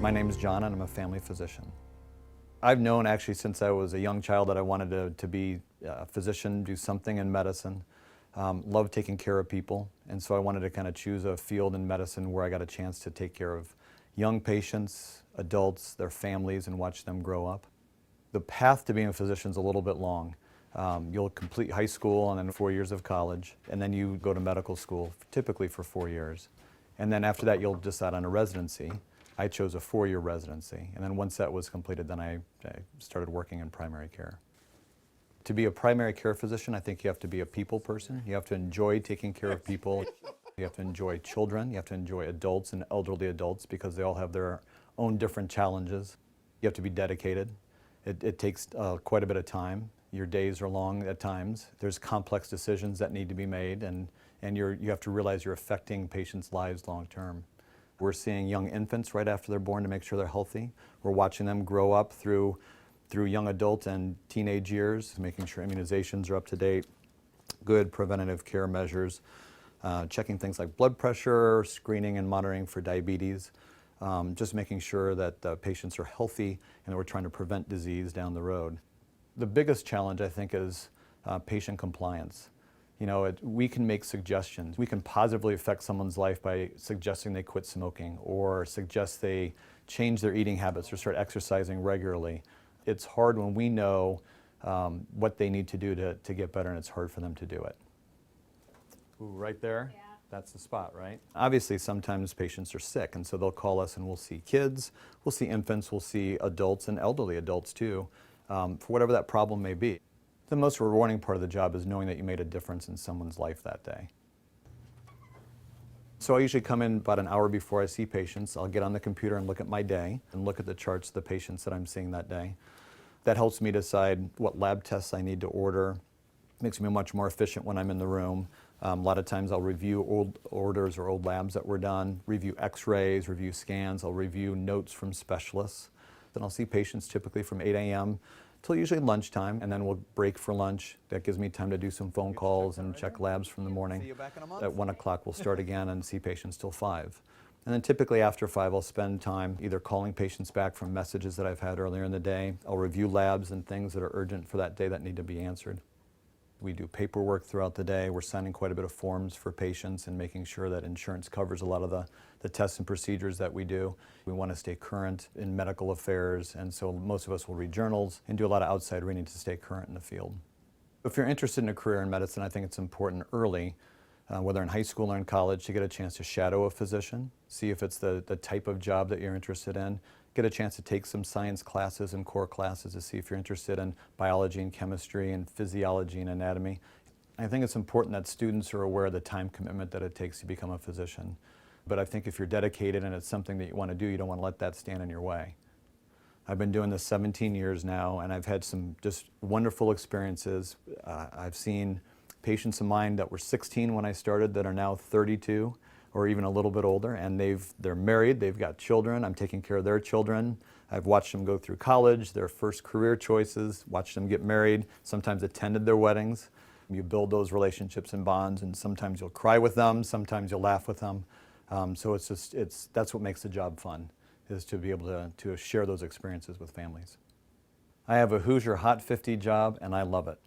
My name is John and I'm a family physician. I've known actually since I was a young child that I wanted to be a physician, do something in medicine, love taking care of people, and so I wanted to kind of choose a field in medicine where I got a chance to take care of young patients, adults, their families, and watch them grow up. The path to being a physician is a little bit long. You'll complete high school and then 4 years of college, and then you go to medical school, typically for 4 years. And then after that, you'll decide on a residency. I chose a 4-year residency, and then once that was completed, then I started working in primary care. To be a primary care physician, I think you have to be a people person. You have to enjoy taking care of people. You have to enjoy children. You have to enjoy adults and elderly adults because they all have their own different challenges. You have to be dedicated. It takes quite a bit of time. Your days are long at times. There's complex decisions that need to be made, and you have to realize you're affecting patients' lives long term. We're seeing young infants right after they're born to make sure they're healthy. We're watching them grow up through young adult and teenage years, making sure immunizations are up to date, good preventative care measures, checking things like blood pressure, screening and monitoring for diabetes, just making sure that the patients are healthy and that we're trying to prevent disease down the road. The biggest challenge, I think, is patient compliance. You know, we can make suggestions. We can positively affect someone's life by suggesting they quit smoking or suggest they change their eating habits or start exercising regularly. It's hard when we know what they need to do to get better, and it's hard for them to do it. Ooh, right there? Yeah. That's the spot, right? Obviously, sometimes patients are sick, and so they'll call us and we'll see kids, we'll see infants, we'll see adults and elderly adults too, for whatever that problem may be. The most rewarding part of the job is knowing that you made a difference in someone's life that day. So I usually come in about an hour before I see patients. I'll get on the computer and look at my day and look at the charts of the patients that I'm seeing that day. That helps me decide what lab tests I need to order. Makes me much more efficient when I'm in the room. A lot of times I'll review old orders or old labs that were done, review x-rays, review scans, I'll review notes from specialists. Then I'll see patients typically from 8 a.m. till usually lunchtime, and then we'll break for lunch. That gives me time to do some phone calls and check labs from the morning. At 1 o'clock we'll start again and see patients till 5. And then typically after 5 I'll spend time either calling patients back from messages that I've had earlier in the day. I'll review labs and things that are urgent for that day that need to be answered. We do paperwork throughout the day. We're signing quite a bit of forms for patients and making sure that insurance covers a lot of the tests and procedures that we do. We want to stay current in medical affairs, and so most of us will read journals and do a lot of outside reading to stay current in the field. If you're interested in a career in medicine, I think it's important early, whether in high school or in college, to get a chance to shadow a physician, see if it's the type of job that you're interested in, get a chance to take some science classes and core classes to see if you're interested in biology and chemistry and physiology and anatomy. I think it's important that students are aware of the time commitment that it takes to become a physician. But I think if you're dedicated and it's something that you want to do, you don't want to let that stand in your way. I've been doing this 17 years now, and I've had some just wonderful experiences. I've seen patients of mine that were 16 when I started that are now 32 or even a little bit older, and they're married, they've got children, I'm taking care of their children. I've watched them go through college, their first career choices, watched them get married, sometimes attended their weddings. You build those relationships and bonds, and sometimes you'll cry with them, sometimes you'll laugh with them. So that's what makes the job fun, is to be able to share those experiences with families. I have a Hoosier Hot 50 job, and I love it.